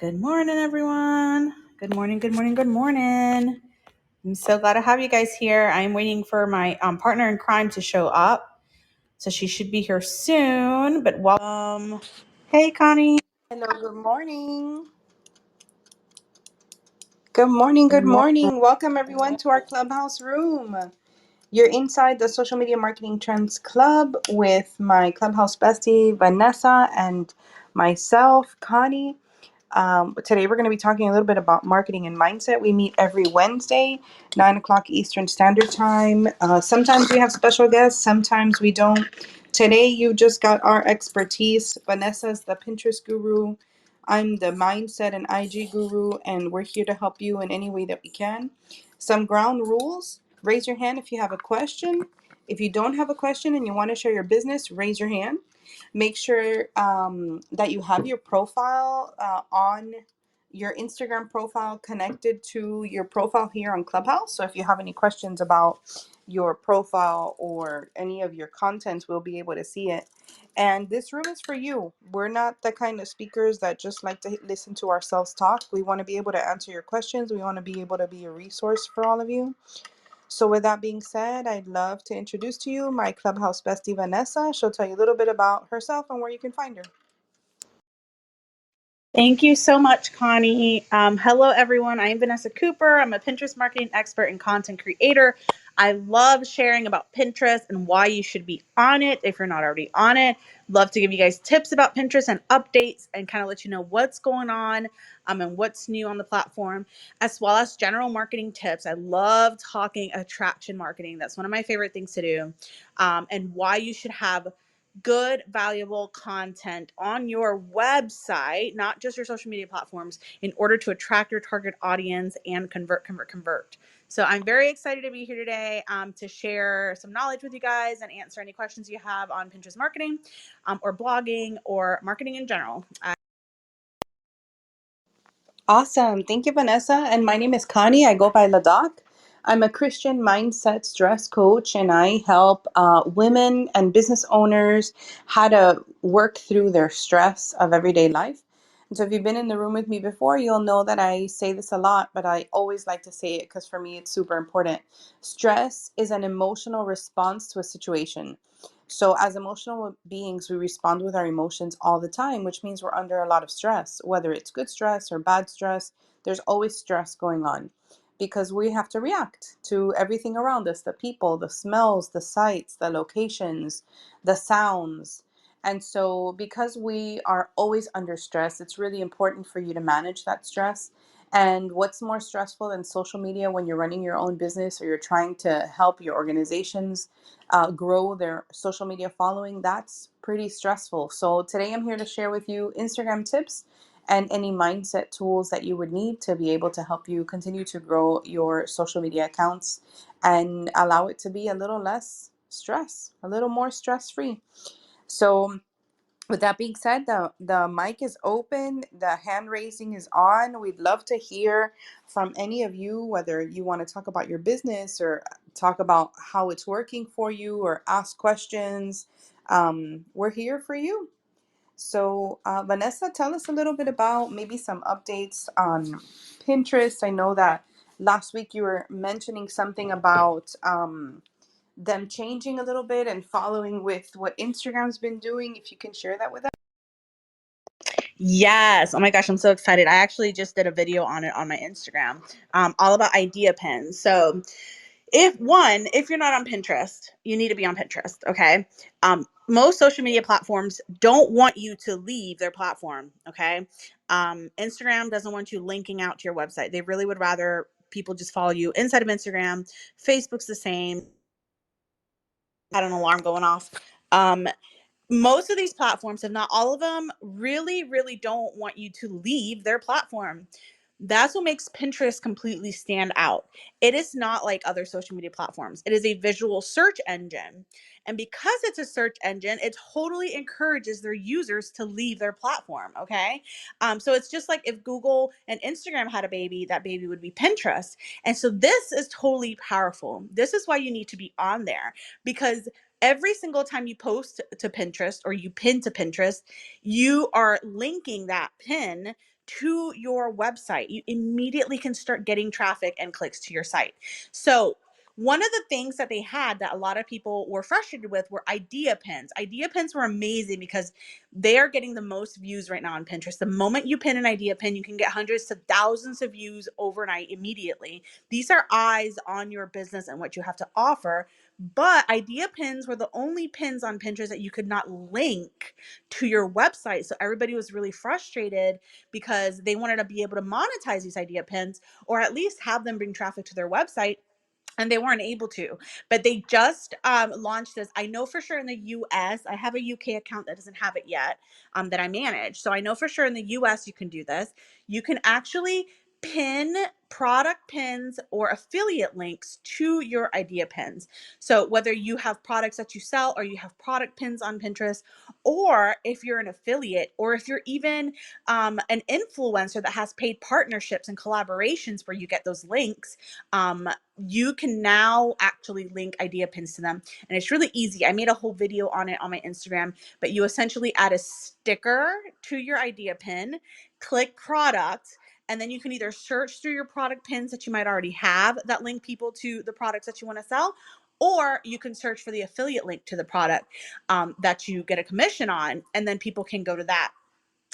Good morning, everyone. Good morning, good morning, good morning. I'm so glad to have you guys here. I'm waiting for my partner in crime to show up. So she should be here soon, but welcome. Hey, Connie. Hello, good morning. Good morning, Good good morning. morning. Welcome everyone to our clubhouse room. You're inside the Social Media Marketing Trends Club with my clubhouse bestie, Vanessa, and myself, Connie. Today we're going to be talking a little bit about marketing and mindset. We meet every Wednesday, 9 o'clock Eastern Standard Time. Sometimes we have special guests, sometimes we don't. Today you just got our expertise. Vanessa's the Pinterest guru. I'm the mindset and IG guru, and we're here to help you in any way that we can. Some ground rules. Raise your hand if you have a question. If you don't have a question and you want to share your business, raise your hand. Make sure that you have your profile on your Instagram profile connected to your profile here on Clubhouse. So if you have any questions about your profile or any of your contents, we'll be able to see it. And this room is for you. We're not the kind of speakers that just like to listen to ourselves talk. We want to be able to answer your questions. We want to be able to be a resource for all of you. So with that being said, I'd love to introduce to you my clubhouse bestie, Vanessa. She'll tell you a little bit about herself and where you can find her. Thank you so much, Connie. Hello, everyone. I'm Vanessa Cooper. I'm a Pinterest marketing expert and content creator. I love sharing about Pinterest and why you should be on it if you're not already on it. Love to give you guys tips about Pinterest and updates and kind of let you know what's going on and what's new on the platform, as well as general marketing tips. I love talking attraction marketing. That's one of my favorite things to do, and why you should have good, valuable content on your website, not just your social media platforms, in order to attract your target audience and convert. So I'm very excited to be here today to share some knowledge with you guys and answer any questions you have on Pinterest marketing or blogging or marketing in general. Awesome. Thank you, Vanessa. And my name is Connie. I go by Ladoc. I'm a Christian mindset stress coach, and I help women and business owners how to work through their stress of everyday life. And so if you've been in the room with me before, you'll know that I say this a lot, but I always like to say it because for me, it's super important. Stress is an emotional response to a situation. So, as emotional beings, we respond with our emotions all the time, which means we're under a lot of stress, whether it's good stress or bad stress. There's always stress going on because we have to react to everything around us, the people, the smells, the sights, the locations, the sounds. And so, because we are always under stress, it's really important for you to manage that stress. And what's more stressful than social media when you're running your own business or you're trying to help your organizations grow their social media following? That's pretty stressful. So today I'm here to share with you Instagram tips and any mindset tools that you would need to be able to help you continue to grow your social media accounts and allow it to be a little less stress, a little more stress free. So with that being said, the mic is open, the hand raising is on. We'd love to hear from any of you, whether you want to talk about your business or talk about how it's working for you or ask questions. We're here for you. So, Vanessa, tell us a little bit about maybe some updates on Pinterest. I know that last week you were mentioning something about them changing a little bit and following with what Instagram's been doing. If you can share that with us. Yes. Oh my gosh, I'm so excited. I actually just did a video on it on my Instagram, all about idea pins. So if you're not on Pinterest, you need to be on Pinterest. Okay. Most social media platforms don't want you to leave their platform. Okay. Instagram doesn't want you linking out to your website. They really would rather people just follow you inside of Instagram. Facebook's the same. Had an alarm going off. Most of these platforms, if not all of them, really, really don't want you to leave their platform. That's what makes Pinterest completely stand out. It is not like other social media platforms. It is a visual search engine. And because it's a search engine, it totally encourages their users to leave their platform. Okay. So it's just like if Google and Instagram had a baby, that baby would be Pinterest. And so this is totally powerful. This is why you need to be on there, because every single time you post to Pinterest or you pin to Pinterest, you are linking that pin to your website. You immediately can start getting traffic and clicks to your site. So one of the things that they had that a lot of people were frustrated with were idea pins. Idea pins were amazing because they are getting the most views right now on Pinterest. The moment you pin an idea pin, you can get hundreds to thousands of views overnight immediately. These are eyes on your business and what you have to offer. But idea pins were the only pins on Pinterest that you could not link to your website. So everybody was really frustrated because they wanted to be able to monetize these idea pins or at least have them bring traffic to their website, and they weren't able to. But they just launched this. I know for sure in the US, I have a UK account that doesn't have it yet, that I manage. So I know for sure in the US you can do this. You can actually pin product pins or affiliate links to your idea pins. So whether you have products that you sell or you have product pins on Pinterest, or if you're an affiliate, or if you're even an influencer that has paid partnerships and collaborations where you get those links, you can now actually link idea pins to them. And it's really easy. I made a whole video on it on my Instagram, but you essentially add a sticker to your idea pin, click product, and then you can either search through your product pins that you might already have that link people to the products that you want to sell, or you can search for the affiliate link to the product that you get a commission on, and then people can go to that.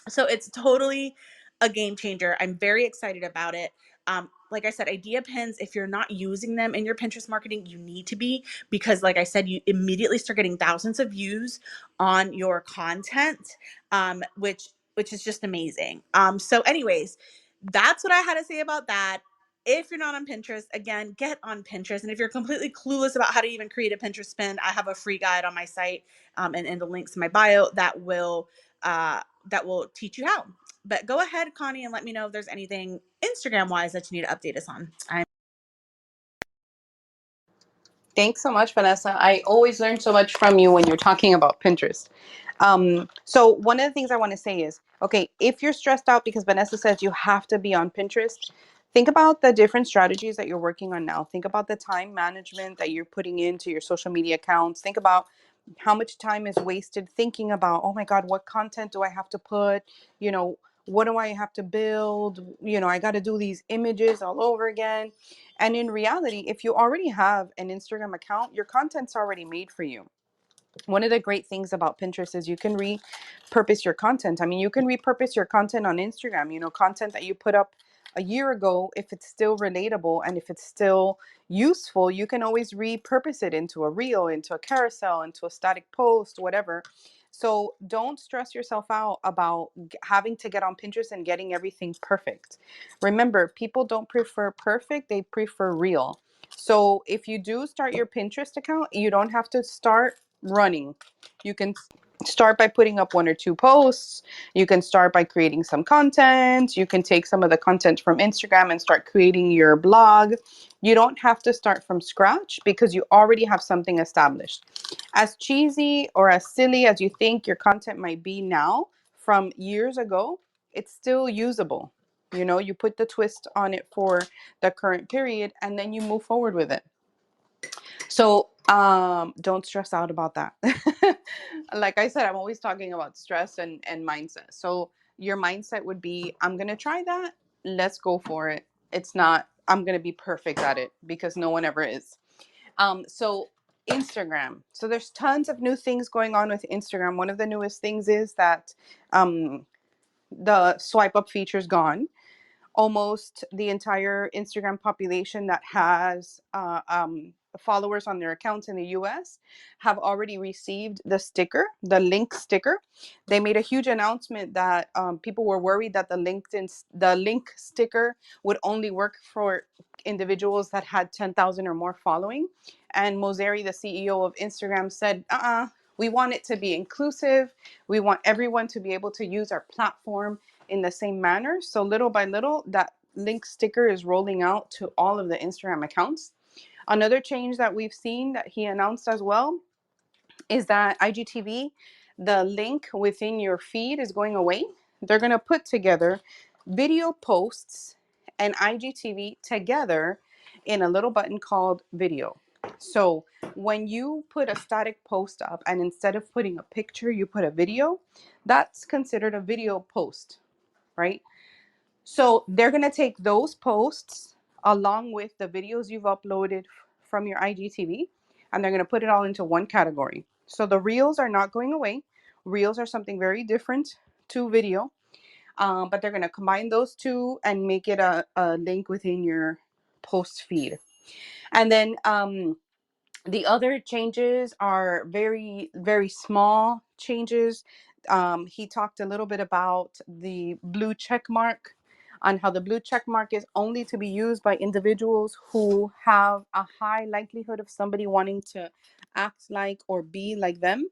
So it's totally a game changer. I'm very excited about it. Like I said, idea pins, if you're not using them in your Pinterest marketing, you need to be, because like I said, you immediately start getting thousands of views on your content, which is just amazing. So anyways, that's what I had to say about that. If you're not on Pinterest, again, get on Pinterest. And if you're completely clueless about how to even create a Pinterest pin, I have a free guide on my site, and in the links in my bio that will teach you how. But go ahead, Connie, and let me know if there's anything Instagram wise that you need to update us on. Thanks so much, Vanessa. I always learn so much from you when you're talking about Pinterest. So one of the things I want to say is, okay, if you're stressed out because Vanessa says you have to be on Pinterest, think about the different strategies that you're working on now. Think about the time management that you're putting into your social media accounts. Think about how much time is wasted thinking about, oh my God, what content do I have to put? You know, what do I have to build? You know, I got to do these images all over again. And in reality, if you already have an Instagram account, your content's already made for you. One of the great things about Pinterest is you can repurpose your content. I mean, you can repurpose your content on Instagram, you know, content that you put up a year ago. If it's still relatable and if it's still useful, you can always repurpose it into a reel, into a carousel, into a static post, whatever. So don't stress yourself out about having to get on Pinterest and getting everything perfect. Remember, people don't prefer perfect, they prefer real. So if you do start your Pinterest account, you don't have to start running. You can start by putting up one or two posts. You can start by creating some content. You can take some of the content from Instagram and start creating your blog. You don't have to start from scratch because you already have something established. As cheesy or as silly as you think your content might be now from years ago, it's still usable. You know, you put the twist on it for the current period and then you move forward with it. So don't stress out about that. Like I said, I'm always talking about stress and mindset. So your mindset would be, I'm going to try that. Let's go for it. It's not, I'm going to be perfect at it, because no one ever is. So Instagram. So there's tons of new things going on with Instagram. One of the newest things is that the swipe up feature is gone. Almost the entire Instagram population that has followers on their accounts in the US have already received the sticker, the link sticker. They made a huge announcement that people were worried that the link sticker would only work for individuals that had 10,000 or more following. And Mosseri, the CEO of Instagram, said, we want it to be inclusive. We want everyone to be able to use our platform in the same manner. So little by little, that link sticker is rolling out to all of the Instagram accounts. Another change that we've seen that he announced as well is that IGTV, the link within your feed is going away. They're going to put together video posts and IGTV together in a little button called video. So when you put a static post up and instead of putting a picture, you put a video, that's considered a video post, right? So they're going to take those posts along with the videos you've uploaded from your IGTV, and they're going to put it all into one category. So the reels are not going away. Reels are something very different to video, but they're going to combine those two and make it a link within your post feed. And then the other changes are very, very small changes. He talked a little bit about the blue check mark, on how the blue check mark is only to be used by individuals who have a high likelihood of somebody wanting to act like or be like them.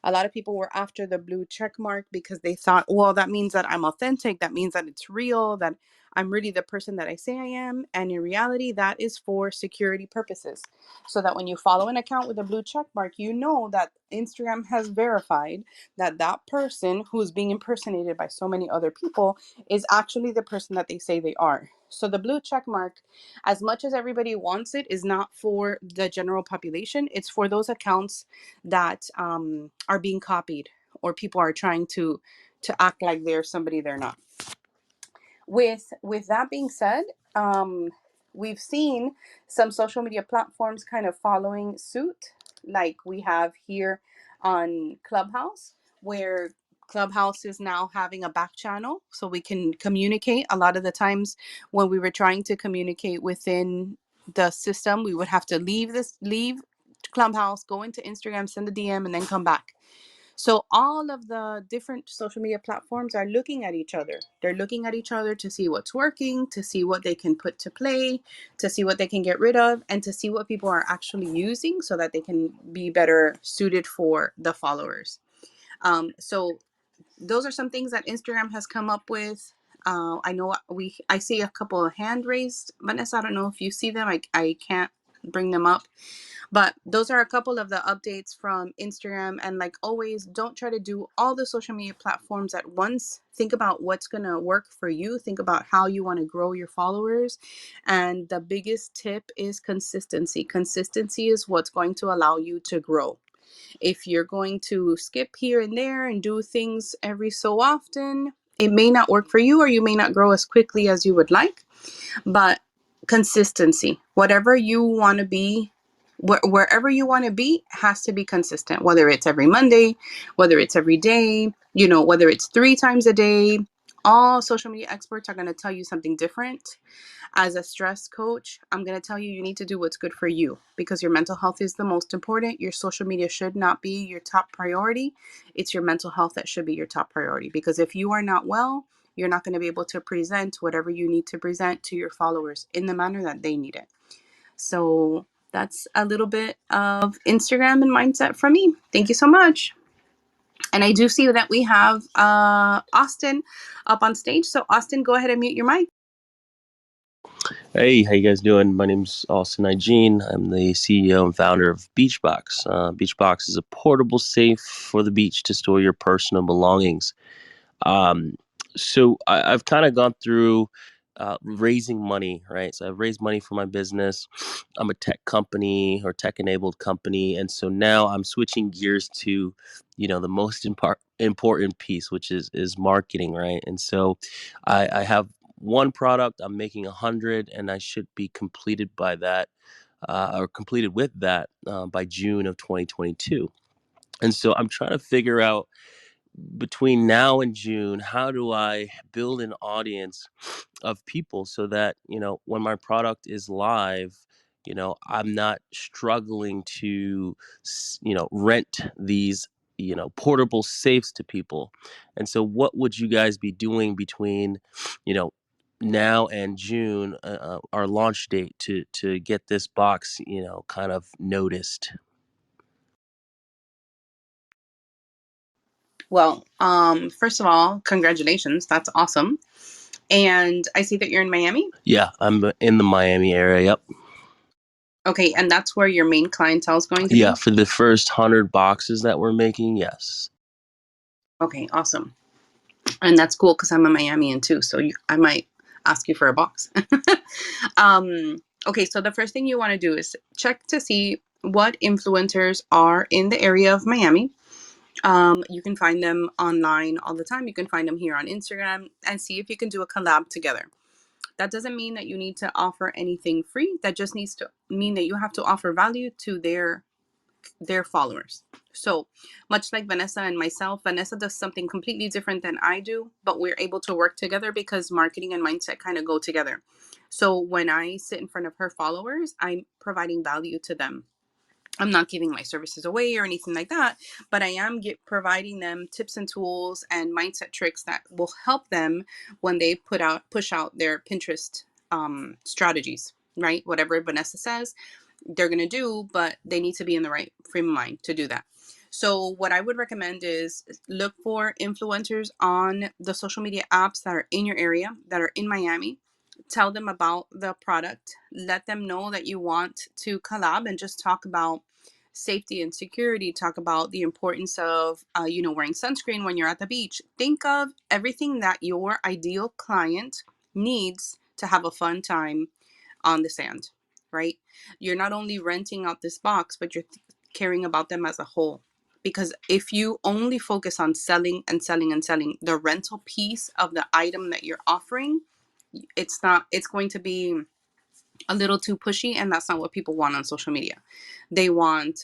A lot of people were after the blue check mark because they thought, well, that means that I'm authentic. That means that it's real, that I'm really the person that I say I am. And in reality, that is for security purposes, so that when you follow an account with a blue check mark, you know that Instagram has verified that that person who's being impersonated by so many other people is actually the person that they say they are. So the blue check mark, as much as everybody wants it, is not for the general population. It's for those accounts that are being copied, or people are trying to act like they're somebody they're not. With that being said, we've seen some social media platforms kind of following suit, like we have here on Clubhouse, where Clubhouse is now having a back channel so we can communicate. A lot of the times when we were trying to communicate within the system, we would have to leave Clubhouse, go into Instagram, send a DM, and then come back. So all of the different social media platforms are looking at each other. They're looking at each other to see what's working, to see what they can put to play, to see what they can get rid of, and to see what people are actually using so that they can be better suited for the followers. So those are some things that Instagram has come up with. I know I see a couple of hand raised. Vanessa, I don't know if you see them. I can't bring them up. But those are a couple of the updates from Instagram. And like always, don't try to do all the social media platforms at once. Think about what's going to work for you. Think about how you want to grow your followers. And the biggest tip is consistency. Consistency is what's going to allow you to grow. If you're going to skip here and there and do things every so often, it may not work for you, or you may not grow as quickly as you would like. But consistency, whatever you want to be, wherever you want to be, has to be consistent, whether it's every Monday, whether it's every day, whether it's 3 times a day. All social media experts are going to tell you something different. As a stress coach, I'm going to tell you need to do what's good for you, because your mental health is the most important. Your social media should not be your top priority. It's your mental health that should be your top priority, because if you are not well, you're not going to be able to present whatever you need to present to your followers in the manner that they need it. So that's a little bit of Instagram and mindset from me. Thank you so much. And I do see that we have Austin up on stage. So Austin, go ahead and mute your mic. Hey, how you guys doing? My name's Austin Hygiene. I'm the CEO and founder of Beachbox. Beachbox is a portable safe for the beach to store your personal belongings. Um, I've kind of gone through raising money, right? So I've raised money for my business. I'm a tech company or tech-enabled company, and so now I'm switching gears to, the most important piece, which is marketing, right? And so I have one product. I'm making 100, and I should be completed by that, or completed with that by June of 2022. And so I'm trying to figure out, between now and June, how do I build an audience of people so that, when my product is live, I'm not struggling to, rent these, portable safes to people. And so what would you guys be doing between, you know, now and June, our launch date, to get this box, kind of noticed? Well, first of all, congratulations. That's awesome. And I see that you're in Miami. Yeah, I'm in the Miami area. Yep. Okay, and that's where your main clientele is going to Yeah, be? for the first 100 boxes that we're making, yes. Okay, awesome. And that's cool because I'm a Miamian too, so I might ask you for a box. Okay, so the first thing you want to do is check to see what influencers are in the area of Miami. You can find them online all the time. You can find them here on Instagram and see if you can do a collab together. That doesn't mean that you need to offer anything free. That just needs to mean that you have to offer value to their followers. So much like Vanessa and myself, Vanessa does something completely different than I do, but we're able to work together because marketing and mindset kind of go together. So when I sit in front of her followers, I'm providing value to them. I'm not giving my services away or anything like that, but I am providing them tips and tools and mindset tricks that will help them when they push out their Pinterest strategies, right? Whatever Vanessa says, they're going to do, but they need to be in the right frame of mind to do that. So what I would recommend is look for influencers on the social media apps that are in your area, that are in Miami. Tell them about the product. Let them know that you want to collab and just talk about safety and security. Talk about the importance of, wearing sunscreen when you're at the beach. Think of everything that your ideal client needs to have a fun time on the sand, right? You're not only renting out this box, but you're caring about them as a whole. Because if you only focus on selling and selling and selling the rental piece of the item that you're offering, it's going to be a little too pushy, and that's not what people want on social media. They want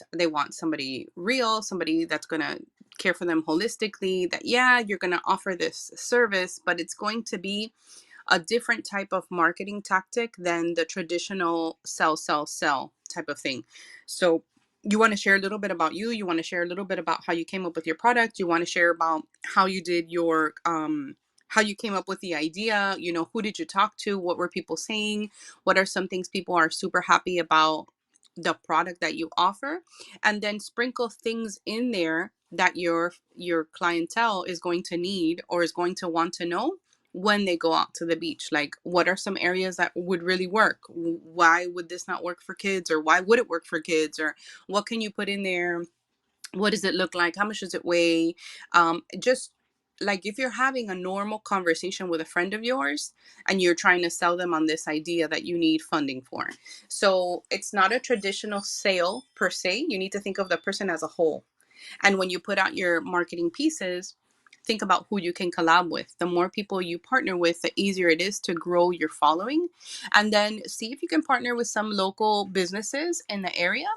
somebody real, somebody that's going to care for them holistically, that yeah, you're going to offer this service, but it's going to be a different type of marketing tactic than the traditional sell type of thing. So you want to share a little bit about you. You want to share a little bit about how you came up with your product. You want to share about how you did your, how you came up with the idea. Who did you talk to? What were people saying? What are some things people are super happy about the product that you offer? And then sprinkle things in there that your clientele is going to need or is going to want to know when they go out to the beach. Like, what are some areas that would really work? Why would this not work for kids? Or why would it work for kids? Or what can you put in there? What does it look like? How much does it weigh? Just like if you're having a normal conversation with a friend of yours and you're trying to sell them on this idea that you need funding for. So it's not a traditional sale per se. You need to think of the person as a whole. And when you put out your marketing pieces, think about who you can collab with. The more people you partner with, the easier it is to grow your following. And then see if you can partner with some local businesses in the area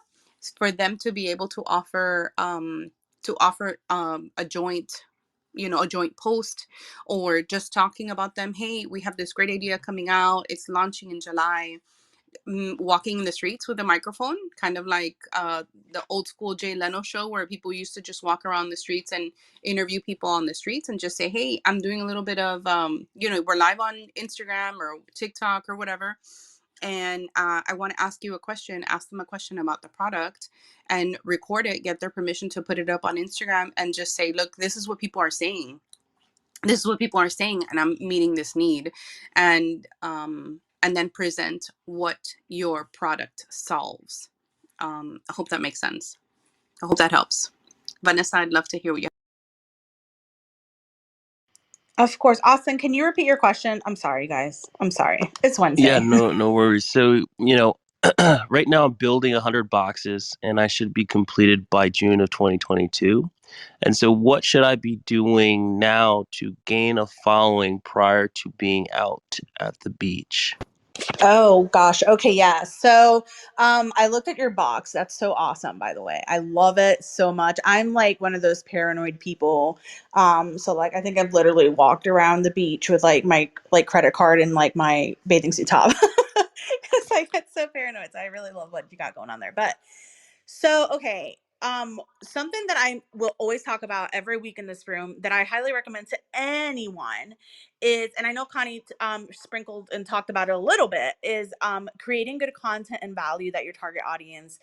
for them to be able to offer a joint post, or just talking about them. Hey, we have this great idea coming out. It's launching in July. Walking in the streets with a microphone, kind of like the old school Jay Leno show, where people used to just walk around the streets and interview people on the streets and just say, hey, I'm doing a little bit of, we're live on Instagram or TikTok or whatever. And I want to ask you a question, ask them a question about the product and record it, get their permission to put it up on Instagram and just say, look, this is what people are saying. This is what people are saying, and I'm meeting this need. And then present what your product solves. I hope that makes sense. I hope that helps. Vanessa, I'd love to hear what you Of course. Austin, can you repeat your question? I'm sorry, guys. I'm sorry. It's Yeah, Wednesday. no worries. So, right now I'm building 100 boxes and I should be completed by June of 2022. And so what should I be doing now to gain a following prior to being out at the beach? Oh gosh. Okay, yeah. So, I looked at your box. That's so awesome, by the way. I love it so much. I'm like one of those paranoid people. So like I think I've literally walked around the beach with like my like credit card and like my bathing suit top. Cuz I get so paranoid. So I really love what you got going on there. But so, okay. Something that I will always talk about every week in this room that I highly recommend to anyone is, and I know Connie sprinkled and talked about it a little bit, is creating good content and value that your target audience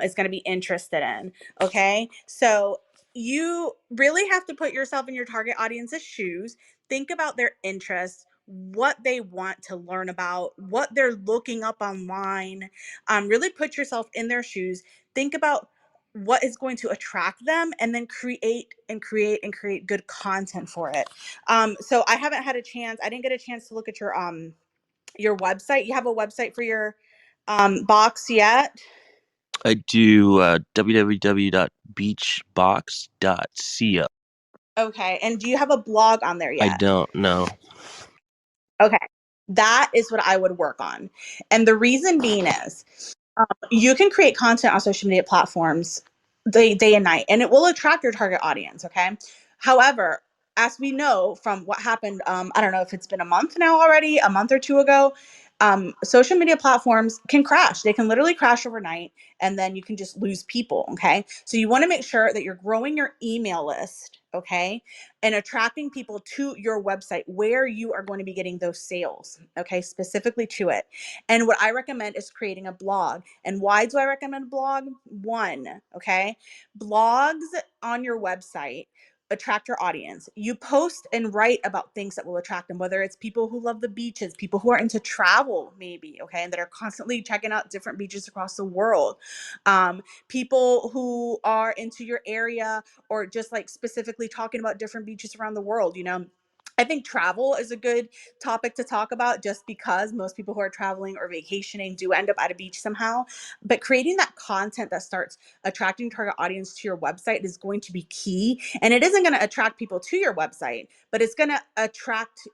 is going to be interested in. Okay. So you really have to put yourself in your target audience's shoes, think about their interests, what they want to learn about, what they're looking up online. Really put yourself in their shoes, think about what is going to attract them, and then create good content for it. So I didn't get a chance to look at your website. You have a website for your box yet? I do www.beachbox.co. Okay. And do you have a blog on there I yet? don't know. Okay. That is what I would work on. And the reason being is you can create content on social media platforms day and night, and it will attract your target audience. Okay. However, as we know from what happened, I don't know if it's been a month now already, a month or two ago, social media platforms can crash. They can literally crash overnight, and then you can just lose people. Okay. So you want to make sure that you're growing your email list. Okay. And attracting people to your website where you are going to be getting those sales. Okay. Specifically to it. And what I recommend is creating a blog. And why do I recommend a blog? One, okay, blogs on your website attract your audience. You post and write about things that will attract them, whether it's people who love the beaches, people who are into travel, maybe, okay, and that are constantly checking out different beaches across the world, people who are into your area or just like specifically talking about different beaches around the world, you know. I think travel is a good topic to talk about just because most people who are traveling or vacationing do end up at a beach somehow. But creating that content that starts attracting target audience to your website is going to be key. And it isn't going to attract people to your website, but it's going to attract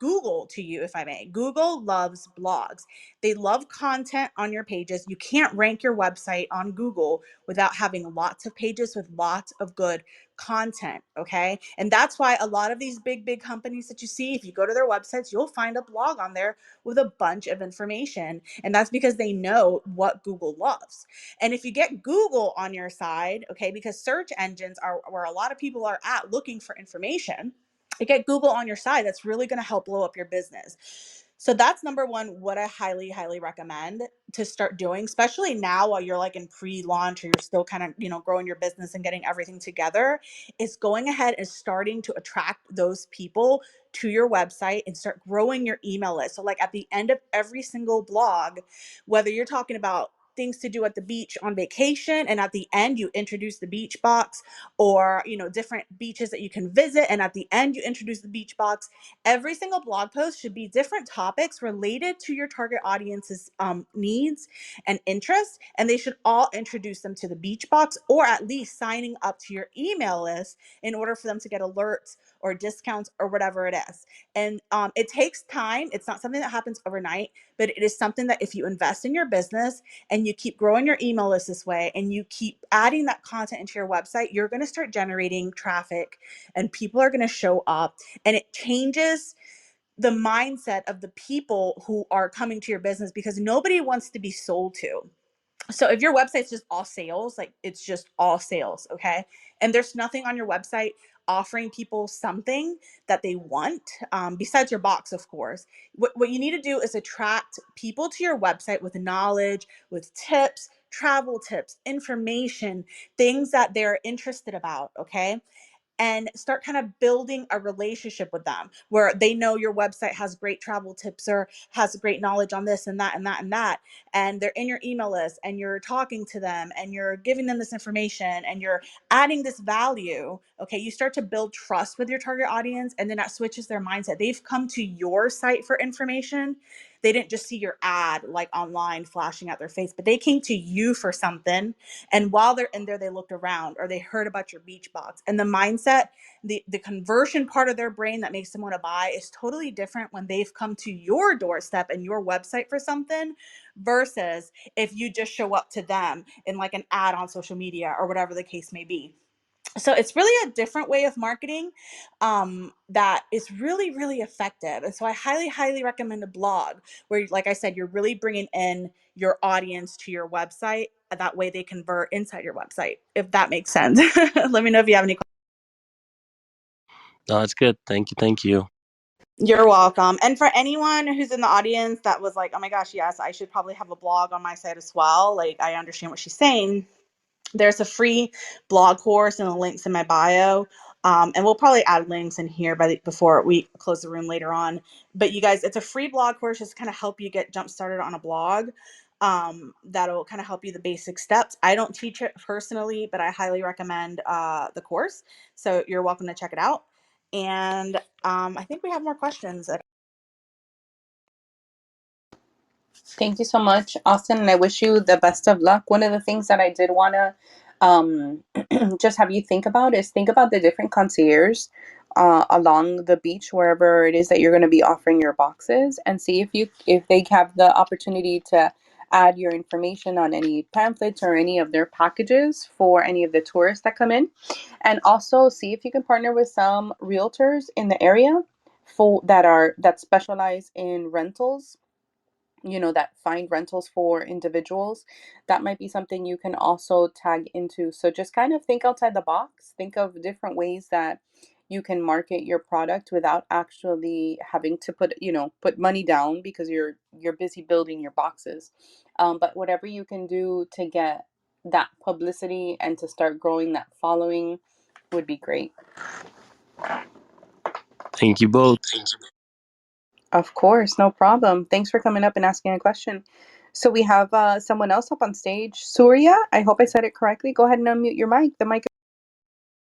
Google to you, if I may. Google loves blogs. They love content on your pages. You can't rank your website on Google without having lots of pages with lots of good content. Okay. And that's why a lot of these big companies that you see, if you go to their websites, you'll find a blog on there with a bunch of information. And that's because they know what Google loves. And if you get Google on your side, okay, because search engines are where a lot of people are at looking for information, you get Google on your side, that's really going to help blow up your business. So that's number one, what I highly recommend to start doing, especially now while you're like in pre-launch or you're still kind of, you know, growing your business and getting everything together, is going ahead and starting to attract those people to your website and start growing your email list. So like at the end of every single blog, whether you're talking about things to do at the beach on vacation and at the end you introduce the beach box, or you know, different beaches that you can visit and at the end you introduce the beach box, every single blog post should be different topics related to your target audience's needs and interests, and they should all introduce them to the beach box, or at least signing up to your email list in order for them to get alerts or discounts or whatever it is. And it takes time. It's not something that happens overnight, but it is something that if you invest in your business and you keep growing your email list this way and you keep adding that content into your website, you're going to start generating traffic and people are going to show up, and it changes the mindset of the people who are coming to your business because nobody wants to be sold to. So if your website's just all sales, like it's just all sales, okay, and there's nothing on your website offering people something that they want, besides your box, of course, what you need to do is attract people to your website with knowledge, with tips, travel tips, information, things that they're interested about, okay, and start kind of building a relationship with them where they know your website has great travel tips or has great knowledge on this and that and that and that. And they're in your email list and you're talking to them and you're giving them this information and you're adding this value. Okay. You start to build trust with your target audience, and then that switches their mindset. They've come to your site for information. They didn't just see your ad like online flashing at their face, but they came to you for something. And while they're in there, they looked around or they heard about your beach box. And the mindset, the conversion part of their brain that makes them want to buy is totally different when they've come to your doorstep and your website for something versus if you just show up to them in like an ad on social media or whatever the case may be. So it's really a different way of marketing, that is really effective. And so I highly recommend a blog where, like I said, you're really bringing in your audience to your website. That way they convert inside your website, if that makes sense. Let me know if you have any questions. No, that's good. Thank you. Thank you. You're welcome. And for anyone who's in the audience that was like, oh my gosh, yes, I should probably have a blog on my site as well, like I understand what she's saying. There's a free blog course and the links in my bio. And we'll probably add links in here before we close the room later on. But you guys, it's a free blog course just to kind of help you get jump started on a blog. That'll kind of help you the basic steps. I don't teach it personally, but I highly recommend the course. So you're welcome to check it out. And I think we have more questions. Thank you so much, Austin, and I wish you the best of luck. One of the things that I did want to um, just have you think about is think about the different concierges along the beach, wherever it is that you're going to be offering your boxes, and see if they have the opportunity to add your information on any pamphlets or any of their packages for any of the tourists that come in, and also see if you can partner with some realtors in the area for that specialize in rentals, that find rentals for individuals. That might be something you can also tag into. So just kind of think outside the box, think of different ways that you can market your product without actually having to put money down, because you're busy building your boxes. But whatever you can do to get that publicity and to start growing that following would be great. Thank you both. Of course, no problem. Thanks for coming up and asking a question. So we have someone else up on stage. Surya, I hope I said it correctly. Go ahead and unmute your mic. The mic.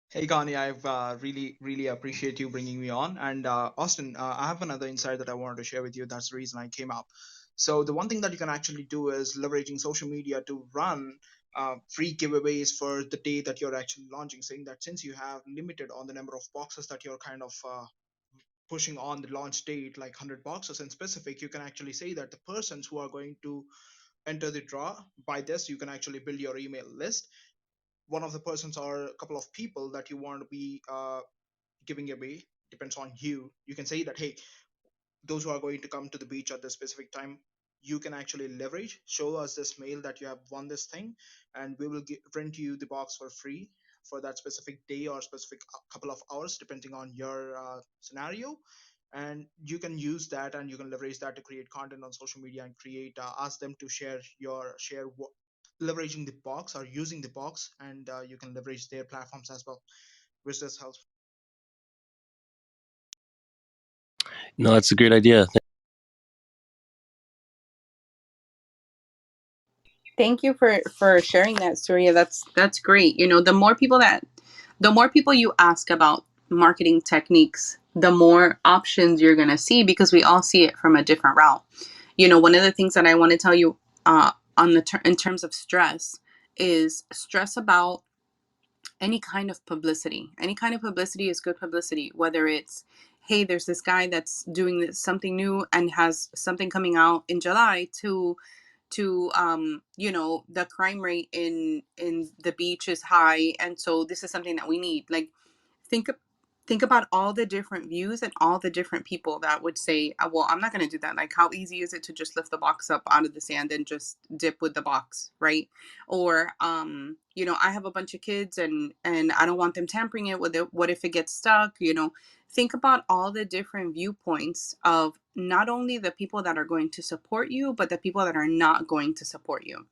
Hey Connie, I've really appreciate you bringing me on. And Austin, I have another insight that I wanted to share with you. That's the reason I came up. So the one thing that you can actually do is leveraging social media to run free giveaways for the day that you're actually launching, saying that since you have limited on the number of boxes that you're kind of pushing on the launch date, like 100 boxes in specific, you can actually say that the persons who are going to enter the draw by this, you can actually build your email list. One of the persons or a couple of people that you want to be giving away depends on you. You can say that, hey, those who are going to come to the beach at this specific time, you can actually leverage, show us this mail that you have won this thing, and we will rent you the box for free for that specific day or specific couple of hours depending on your scenario. And you can use that and you can leverage that to create content on social media and create ask them to share leveraging the box or using the box, and you can leverage their platforms as well, which does help. No, that's a great idea. Thank you for sharing that, Surya. That's great. The more people you ask about marketing techniques, the more options you're gonna see, because we all see it from a different route. One of the things that I want to tell you in terms of stress is stress about any kind of publicity. Any kind of publicity is good publicity, whether it's, hey, there's this guy that's doing something new and has something coming out in July, to the crime rate in the beach is high, and so this is something that we need. Like, think think about all the different views and all the different people that would say, well, I'm not going to do that. Like, how easy is it to just lift the box up out of the sand and just dip with the box, right? Or I have a bunch of kids, and I don't want them tampering it with it. What if it gets stuck? Think about all the different viewpoints of not only the people that are going to support you, but the people that are not going to support you.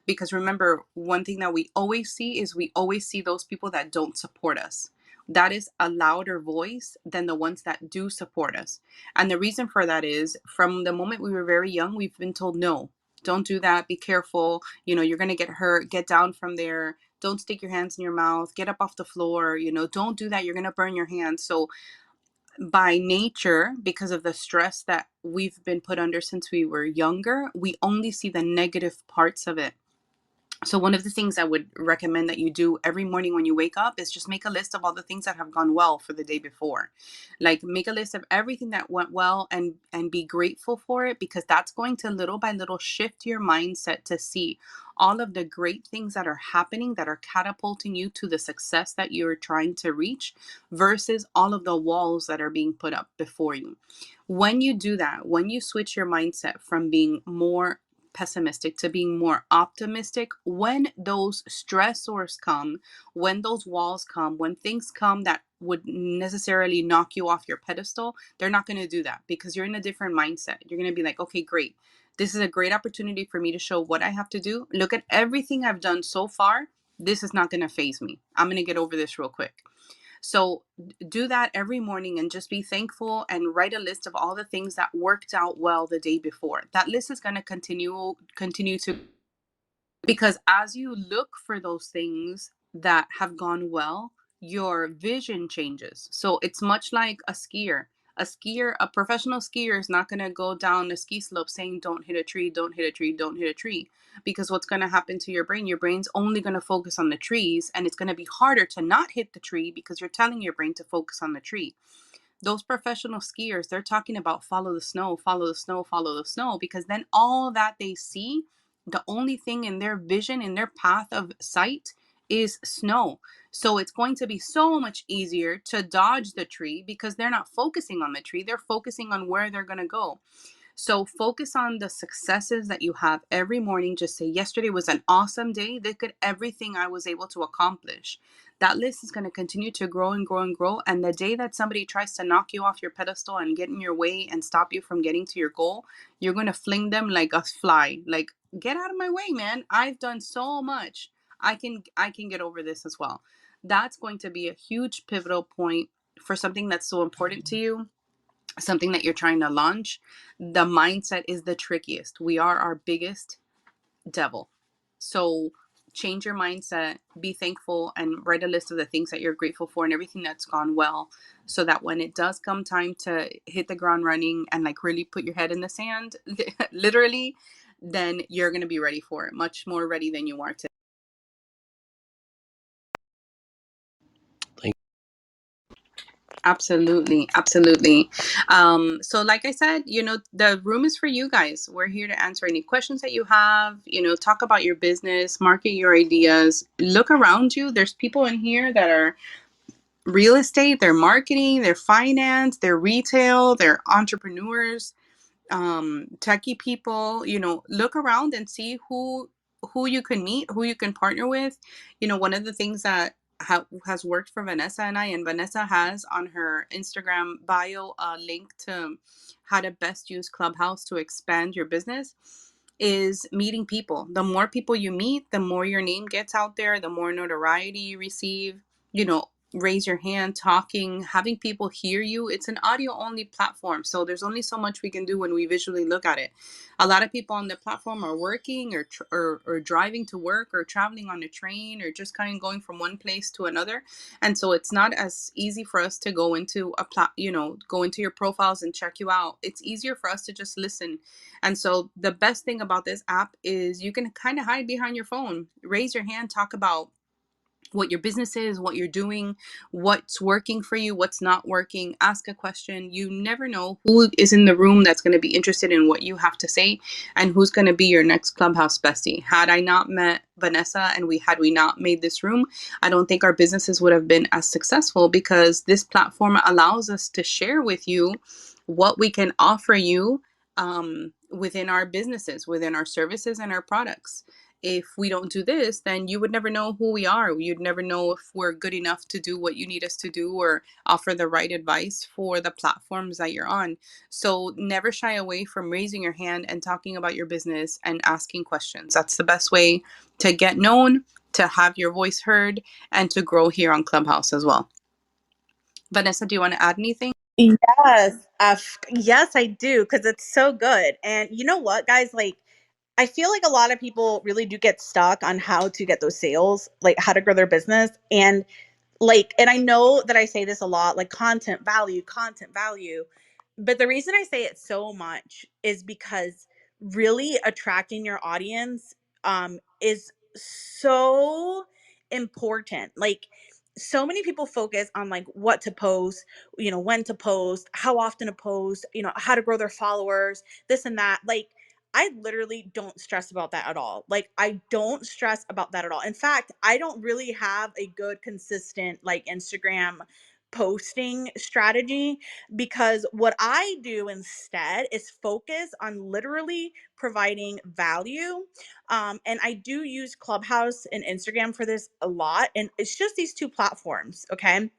Because remember, one thing that we always see is we always see those people that don't support us. That is a louder voice than the ones that do support us. And the reason for that is, from the moment we were very young, we've been told, no, don't do that. Be careful. You're going to get hurt. Get down from there. Don't stick your hands in your mouth. Get up off the floor. Don't do that. You're going to burn your hands. So by nature, because of the stress that we've been put under since we were younger, we only see the negative parts of it. So one of the things I would recommend that you do every morning when you wake up is just make a list of all the things that have gone well for the day before. Like, make a list of everything that went well, and be grateful for it, because that's going to little by little shift your mindset to see all of the great things that are happening, that are catapulting you to the success that you're trying to reach, versus all of the walls that are being put up before you. When you do that, when you switch your mindset from being more pessimistic to being more optimistic, when those stressors come, when those walls come, when things come that would necessarily knock you off your pedestal, they're not going to do that, because you're in a different mindset. You're going to be like, okay, great. This is a great opportunity for me to show what I have to do. Look at everything I've done so far. This is not going to phase me. I'm going to get over this real quick. So do that every morning and just be thankful, and write a list of all the things that worked out well the day before. That list is going to continue to, because as you look for those things that have gone well, your vision changes. So it's much like a skier. A professional skier is not going to go down a ski slope saying, don't hit a tree, don't hit a tree, don't hit a tree. Because what's going to happen to your brain's only going to focus on the trees, and it's going to be harder to not hit the tree because you're telling your brain to focus on the tree. Those professional skiers, they're talking about follow the snow, follow the snow, follow the snow, because then all that they see, the only thing in their vision, in their path of sight, is snow. So it's going to be so much easier to dodge the tree because they're not focusing on the tree. They're focusing on where they're going to go. So focus on the successes that you have every morning. Just say, yesterday was an awesome day. Look at everything I was able to accomplish. That list is going to continue to grow and grow and grow. And the day that somebody tries to knock you off your pedestal and get in your way and stop you from getting to your goal, you're going to fling them like a fly. Like, get out of my way, man. I've done so much. I can get over this as well. That's going to be a huge pivotal point for something that's so important to you, something that you're trying to launch. The mindset is the trickiest. We are our biggest devil. So change your mindset, be thankful, and write a list of the things that you're grateful for and everything that's gone well, so that when it does come time to hit the ground running and like really put your head in the sand, literally, then you're going to be ready for it, much more ready than you are today. Absolutely, absolutely. So like I said, the room is for you guys. We're here to answer any questions that you have, talk about your business, market your ideas, look around you. There's people in here that are real estate, they're marketing, they're finance, they're retail, they're entrepreneurs, techie people. Look around and see who you can meet, who you can partner with. One of the things that has worked for Vanessa and I, and Vanessa has on her Instagram bio a link to how to best use Clubhouse to expand your business, is meeting people. The more people you meet, the more your name gets out there, the more notoriety you receive. Raise your hand, talking, having people hear you. It's an audio only platform, so there's only so much we can do when we visually look at it. A lot of people on the platform are working or driving to work or traveling on a train or just kind of going from one place to another, and so it's not as easy for us to go into go into your profiles and check you out. It's easier for us to just listen. And so the best thing about this app is you can kind of hide behind your phone, raise your hand, talk about what your business is, what you're doing, what's working for you, what's not working. Ask a question. You never know who is in the room that's going to be interested in what you have to say and who's going to be your next Clubhouse bestie. Had I not met Vanessa and had we not made this room, I don't think our businesses would have been as successful, because this platform allows us to share with you what we can offer you within our businesses, within our services and our products. If we don't do this, then you would never know who we are. You'd never know if we're good enough to do what you need us to do or offer the right advice for the platforms that you're on. So never shy away from raising your hand and talking about your business and asking questions. That's the best way to get known, to have your voice heard, and to grow here on Clubhouse as well. Vanessa, do you want to add anything? Yes, yes, I do, because it's so good. And you know what, guys? Like, I feel like a lot of people really do get stuck on how to get those sales, like how to grow their business. And I know that I say this a lot, like content value. But the reason I say it so much is because really attracting your audience is so important. Like, so many people focus on like what to post, when to post, how often to post, how to grow their followers, this and that. Like, I literally don't stress about that at all. Like, I don't stress about that at all. In fact, I don't really have a good, consistent, like, Instagram posting strategy, because what I do instead is focus on literally providing value. And I do use Clubhouse and Instagram for this a lot. And it's just these two platforms. Okay.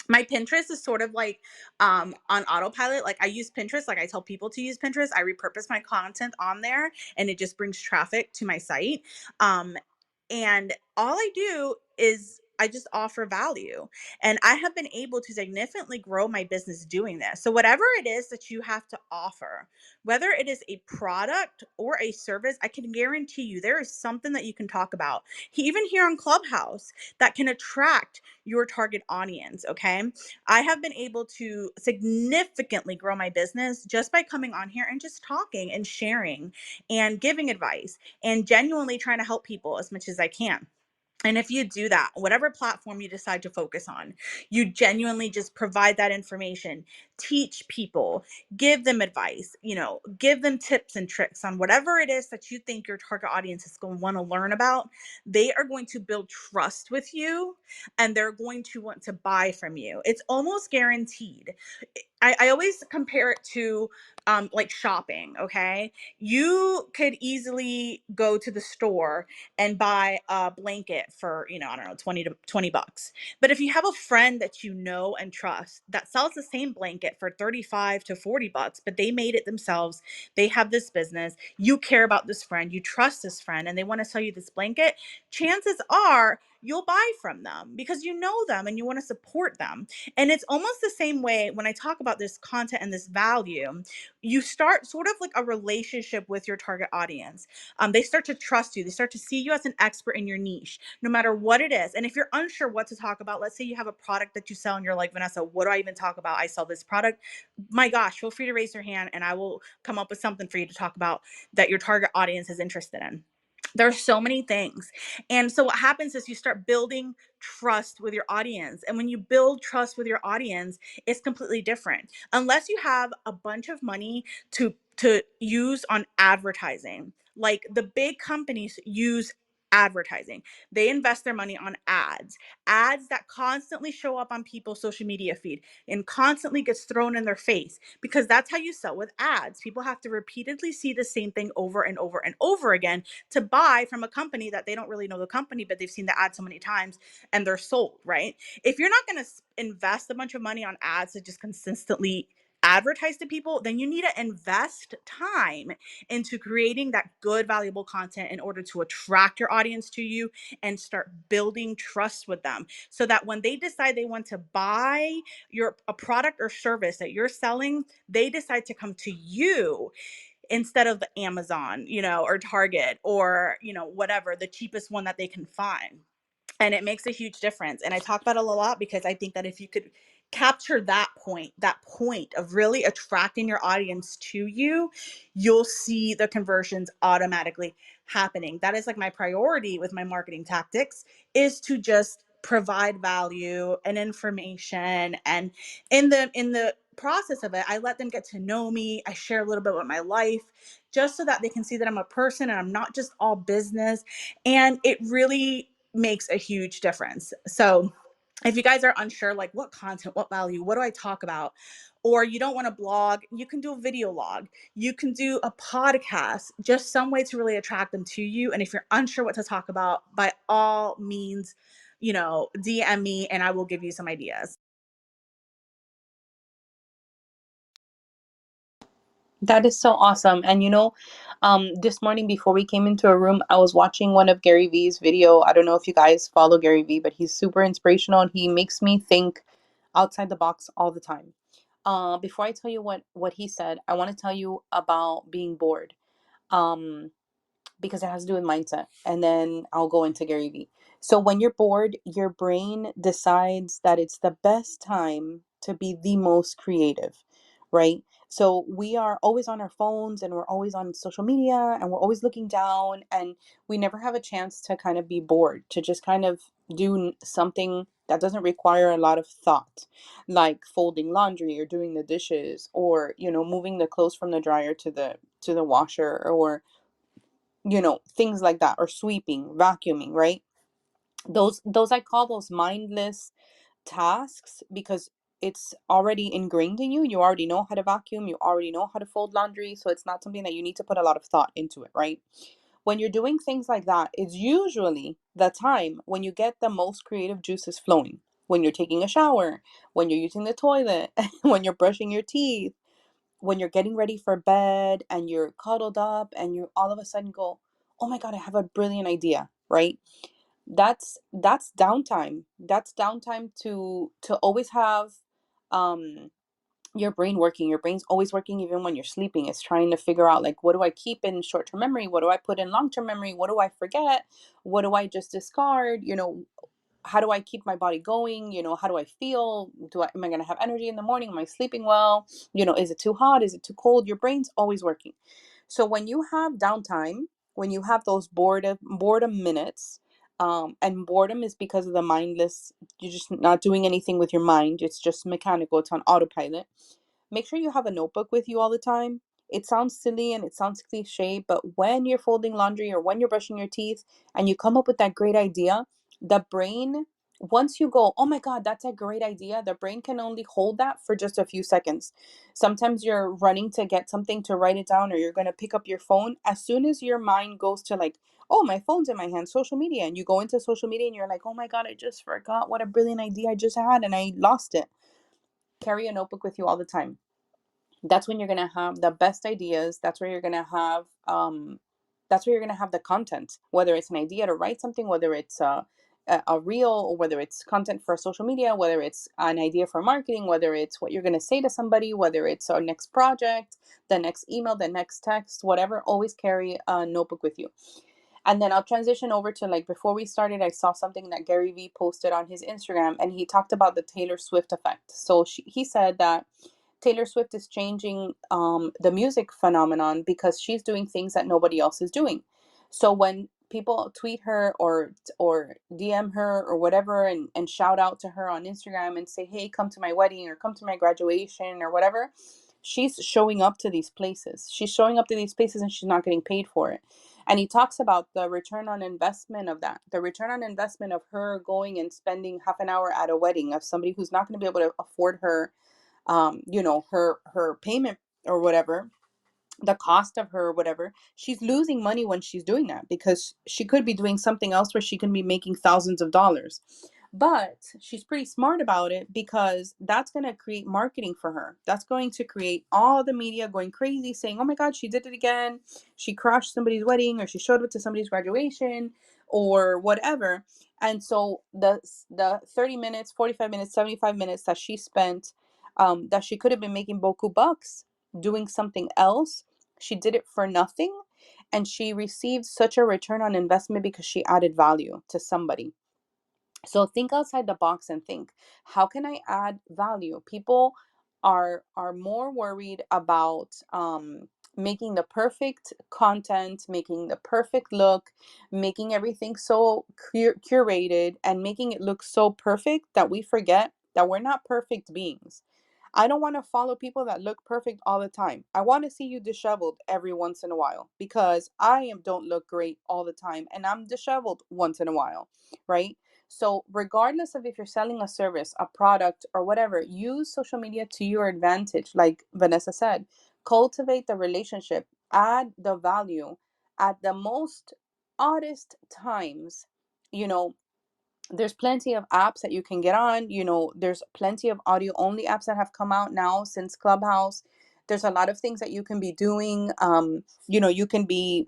My Pinterest is sort of like on autopilot. Like, I use Pinterest, like I tell people to use Pinterest. I repurpose my content on there and it just brings traffic to my site. And all I do is I just offer value. And I have been able to significantly grow my business doing this. So, whatever it is that you have to offer, whether it is a product or a service, I can guarantee you there is something that you can talk about, even here on Clubhouse, that can attract your target audience. Okay. I have been able to significantly grow my business just by coming on here and just talking and sharing and giving advice and genuinely trying to help people as much as I can. And if you do that, whatever platform you decide to focus on, you genuinely just provide that information, teach people, give them advice, give them tips and tricks on whatever it is that you think your target audience is going to want to learn about. They are going to build trust with you and they're going to want to buy from you. It's almost guaranteed. I always compare it to like shopping. Okay. You could easily go to the store and buy a blanket for, I don't know, 20 to 20 bucks. But if you have a friend that you know and trust that sells the same blanket for 35 to 40 bucks, but they made it themselves, they have this business, you care about this friend, you trust this friend, and they want to sell you this blanket, chances are you'll buy from them because you know them and you want to support them. And it's almost the same way when I talk about this content and this value, you start sort of like a relationship with your target audience. They start to trust you. They start to see you as an expert in your niche, no matter what it is. And if you're unsure what to talk about, let's say you have a product that you sell and you're like, Vanessa, what do I even talk about? I sell this product. My gosh, feel free to raise your hand and I will come up with something for you to talk about that your target audience is interested in. There's so many things. And so what happens is you start building trust with your audience. And when you build trust with your audience, it's completely different. Unless you have a bunch of money to use on advertising. Like the big companies use advertising. They invest their money on ads that constantly show up on people's social media feed and constantly gets thrown in their face because that's how you sell with ads. People have to repeatedly see the same thing over and over and over again to buy from a company that they don't really know the company, but they've seen the ad so many times and they're sold, right? If you're not going to invest a bunch of money on ads to just consistently advertise to people, then you need to invest time into creating that good, valuable content in order to attract your audience to you and start building trust with them so that when they decide they want to buy a product or service that you're selling, they decide to come to you instead of Amazon, or Target or, whatever, the cheapest one that they can find. And it makes a huge difference. And I talk about it a lot because I think that if you could capture that point of really attracting your audience to you, you'll see the conversions automatically happening. That is like my priority with my marketing tactics, is to just provide value and information. And in the process of it, I let them get to know me. I share a little bit about my life just so that they can see that I'm a person and I'm not just all business. And it really makes a huge difference. So if you guys are unsure, like what content, what value, what do I talk about? Or you don't want to blog, you can do a video log. You can do a podcast, just some way to really attract them to you. And if you're unsure what to talk about, by all means, DM me and I will give you some ideas. That is so awesome. And this morning before we came into a room, I was watching one of Gary Vee's video. I don't know if you guys follow Gary Vee, but he's super inspirational and he makes me think outside the box all the time. Before I tell you what he said, I want to tell you about being bored. Because it has to do with mindset. And then I'll go into Gary Vee. So when you're bored, your brain decides that it's the best time to be the most creative, right? So we are always on our phones and we're always on social media and we're always looking down and we never have a chance to kind of be bored, to just kind of do something that doesn't require a lot of thought, like folding laundry or doing the dishes or, moving the clothes from the dryer to the washer, or things like that, or sweeping, vacuuming, right? Those I call those mindless tasks because it's already ingrained in you. You already know how to vacuum, you already know how to fold laundry, so it's not something that you need to put a lot of thought into it, right? When you're doing things like that, it's usually the time when you get the most creative juices flowing. When you're taking a shower, when you're using the toilet, when you're brushing your teeth, when you're getting ready for bed and you're cuddled up and you all of a sudden go, oh my God, I have a brilliant idea, right? That's downtime. That's downtime to always have um your brain working. Your brain's always working even when you're sleeping. It's trying to figure out, like, what do I keep in short-term memory? What do I put in long-term memory? What do I forget? What do I just discard? How do I keep my body going? How do I feel? Am I going to have energy in the morning? Am I sleeping well? Is it too hot? Is it too cold? Your brain's always working. So when you have downtime, when you have those boredom minutes, and boredom is because of the mindless, you're just not doing anything with your mind. It's just mechanical. It's on autopilot. Make sure you have a notebook with you all the time. It sounds silly and it sounds cliche, but when you're folding laundry or when you're brushing your teeth and you come up with that great idea, the brain, once you go, oh my God, that's a great idea, the brain can only hold that for just a few seconds. Sometimes you're running to get something to write it down, or you're going to pick up your phone. As soon as your mind goes to, like, oh, my phone's in my hand, social media, and you go into social media and you're like, oh my God, I just forgot what a brilliant idea I just had and I lost it. Carry a notebook with you all the time. That's when you're going to have the best ideas. That's where you're going to have the content, whether it's an idea to write something, whether it's a reel, or whether it's content for social media, whether it's an idea for marketing, whether it's what you're going to say to somebody, whether it's our next project, the next email, the next text, whatever. Always carry a notebook with you. And then I'll transition over to, like, before we started, I saw something that Gary Vee posted on his Instagram, and he talked about the Taylor Swift effect. So he said that Taylor Swift is changing the music phenomenon because she's doing things that nobody else is doing. So when people tweet her or DM her or whatever, and shout out to her on Instagram and say, hey, come to my wedding or come to my graduation or whatever, she's showing up to these places. She's showing up to these places and she's not getting paid for it. And he talks about the return on investment of that, the return on investment of her going and spending half an hour at a wedding of somebody who's not going to be able to afford her her payment or whatever, the cost of her or whatever. She's losing money when she's doing that, because she could be doing something else where she can be making thousands of dollars. But she's pretty smart about it, because that's going to create marketing for her. That's going to create all the media going crazy saying, oh my God, she did it again. She crashed somebody's wedding, or she showed up to somebody's graduation, or whatever. And so the 30 minutes, 45 minutes, 75 minutes that she spent, that she could have been making boku bucks doing something else, she did it for nothing. And she received such a return on investment because she added value to somebody. So think outside the box and think, how can I add value? People are more worried about making the perfect content, making the perfect look, making everything so curated, and making it look so perfect that we forget that we're not perfect beings. I don't want to follow people that look perfect all the time. I want to see you disheveled every once in a while, because don't look great all the time, and I'm disheveled once in a while, right? So regardless of if you're selling a service, a product, or whatever, use social media to your advantage. Like Vanessa said, cultivate the relationship, add the value at the most oddest times. You know, there's plenty of apps that you can get on. There's plenty of audio only apps that have come out now since Clubhouse. There's a lot of things that you can be doing. You can be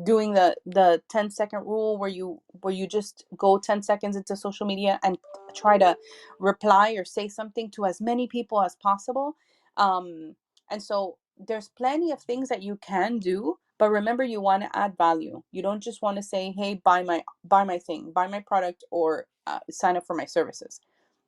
doing the 10-second rule, where you just go 10 seconds into social media and try to reply or say something to as many people as possible. And so there's plenty of things that you can do, but remember, you want to add value. You don't just want to say, hey, buy my thing, buy my product, or sign up for my services,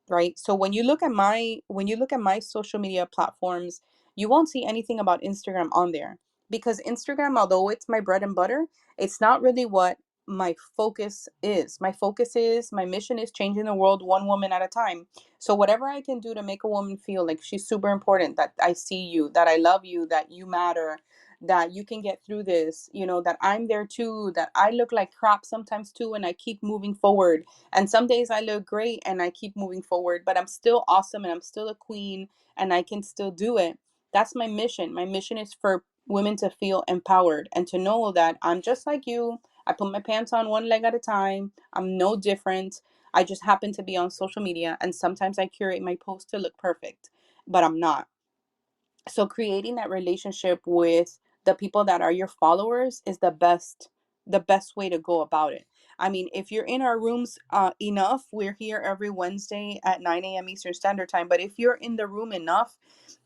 right? So when you look at my social media platforms, you won't see anything about Instagram on there, because Instagram, although it's my bread and butter, it's not really what my focus is. My mission is changing the world one woman at a time. So whatever I can do to make a woman feel like she's super important, that I see you, that I love you, that you matter, that you can get through this, that I'm there too, that I look like crap sometimes too, and I keep moving forward, and some days I look great and I keep moving forward, but I'm still awesome and I'm still a queen and I can still do it. That's my mission. My mission is for women to feel empowered and to know that I'm just like you. I put my pants on one leg at a time. I'm no different. I just happen to be on social media, and sometimes I curate my post to look perfect, but I'm not. So creating that relationship with the people that are your followers is the best way to go about it. I mean, if you're in our rooms enough, we're here every Wednesday at 9 a.m. Eastern Standard Time. But if you're in the room enough,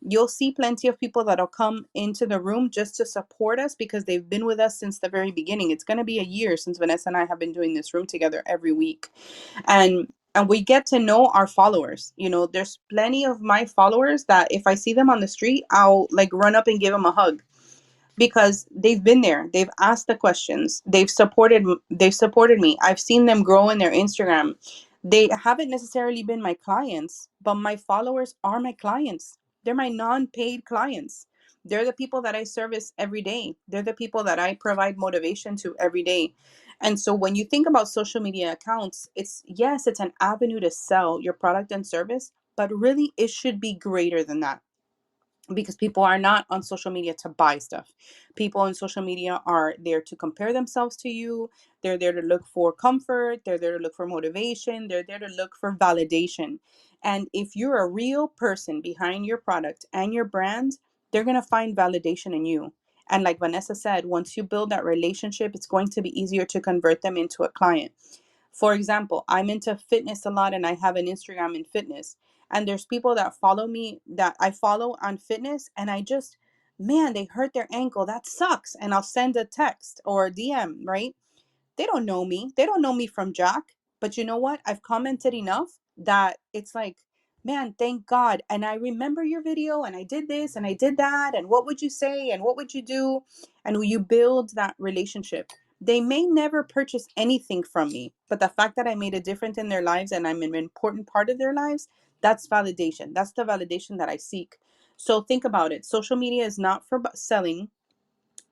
you'll see plenty of people that'll come into the room just to support us because they've been with us since the very beginning. It's going to be a year since Vanessa and I have been doing this room together every week. And we get to know our followers. You know, there's plenty of my followers that if I see them on the street, I'll like run up and give them a hug because they've been there, they've asked the questions, they've supported me. I've seen them grow in their Instagram. They haven't necessarily been my clients, but my followers are my clients. They're my non-paid clients. They're the people that I service every day. They're the people that I provide motivation to every day. And so when you think about social media accounts, it's yes, it's an avenue to sell your product and service, but really it should be greater than that because people are not on social media to buy stuff. People on social media are there to compare themselves to you. They're there to look for comfort. They're there to look for motivation. They're there to look for validation. And if you're a real person behind your product and your brand, they're going to find validation in you. And like Vanessa said, once you build that relationship, it's going to be easier to convert them into a client. For example, I'm into fitness a lot and I have an Instagram in fitness. And there's people that follow me that I follow on fitness and I just, man, they hurt their ankle. That sucks. And I'll send a text or a DM, right? They don't know me. They don't know me from Jack. But you know what? I've commented enough that it's like, man, thank God. And I remember your video and I did this and I did that. And what would you say? And what would you do? And you build that relationship. They may never purchase anything from me, but the fact that I made a difference in their lives and I'm an important part of their lives, that's validation. That's the validation that I seek. So think about it. Social media is not for selling.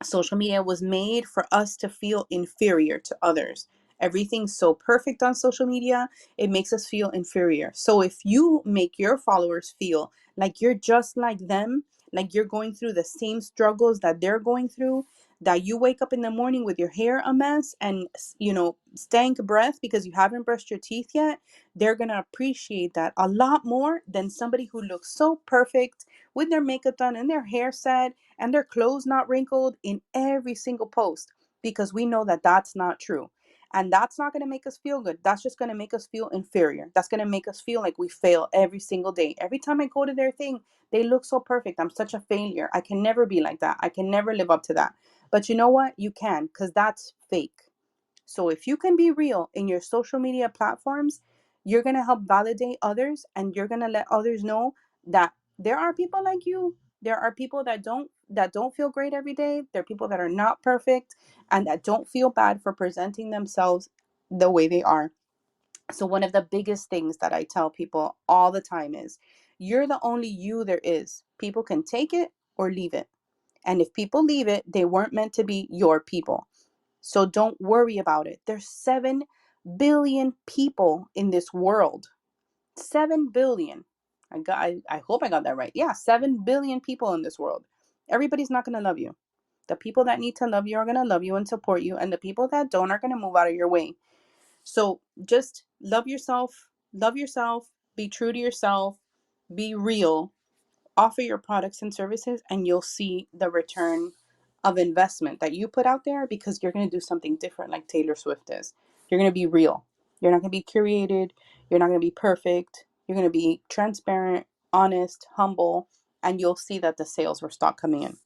Social media was made for us to feel inferior to others. Everything's so perfect on social media, it makes us feel inferior. So if you make your followers feel like you're just like them, like you're going through the same struggles that they're going through, that you wake up in the morning with your hair a mess and stank breath because you haven't brushed your teeth yet, they're going to appreciate that a lot more than somebody who looks so perfect with their makeup done and their hair set and their clothes not wrinkled in every single post, because we know that that's not true. And that's not going to make us feel good. That's just going to make us feel inferior. That's going to make us feel like we fail every single day. Every time I go to their thing, they look so perfect. I'm such a failure. I can never be like that. I can never live up to that. But you know what? You can, because that's fake. So if you can be real in your social media platforms, you're going to help validate others and you're going to let others know that there are people like you. There are people that don't feel great every day. There are people that are not perfect and that don't feel bad for presenting themselves the way they are. So one of the biggest things that I tell people all the time is you're the only you there is. People can take it or leave it. And if people leave it, they weren't meant to be your people. So don't worry about it. There's 7 billion people in this world. 7 billion. I hope I got that right. Yeah, 7 billion people in this world. Everybody's not going to love you. The people that need to love you are going to love you and support you, and the people that don't are going to move out of your way. So just love yourself, be true to yourself, be real, offer your products and services, and you'll see the return of investment that you put out there because you're going to do something different like Taylor Swift is. You're going to be real. You're not going to be curated. You're not going to be perfect. You're going to be transparent, honest, humble, and you'll see that the sales will start coming in.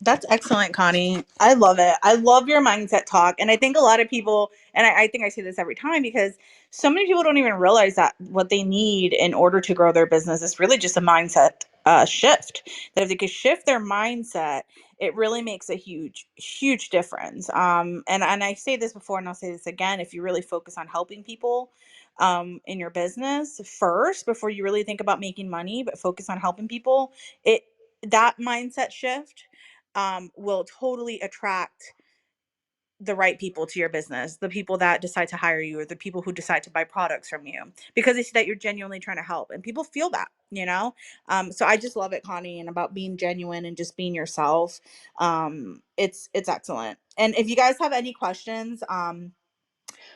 That's excellent, Connie. I love it. I love your mindset talk. And I think a lot of people, and I think I say this every time because so many people don't even realize that what they need in order to grow their business is really just a mindset shift. That if they could shift their mindset, it really makes a huge, huge difference. And I say this before and I'll say this again. If you really focus on helping people in your business first, before you really think about making money, but focus on helping people, it that mindset shift will totally attract the right people to your business, the people that decide to hire you or the people who decide to buy products from you because they see that you're genuinely trying to help and people feel that. So I just love it, Connie, and about being genuine and just being yourself. It's excellent. And if you guys have any questions,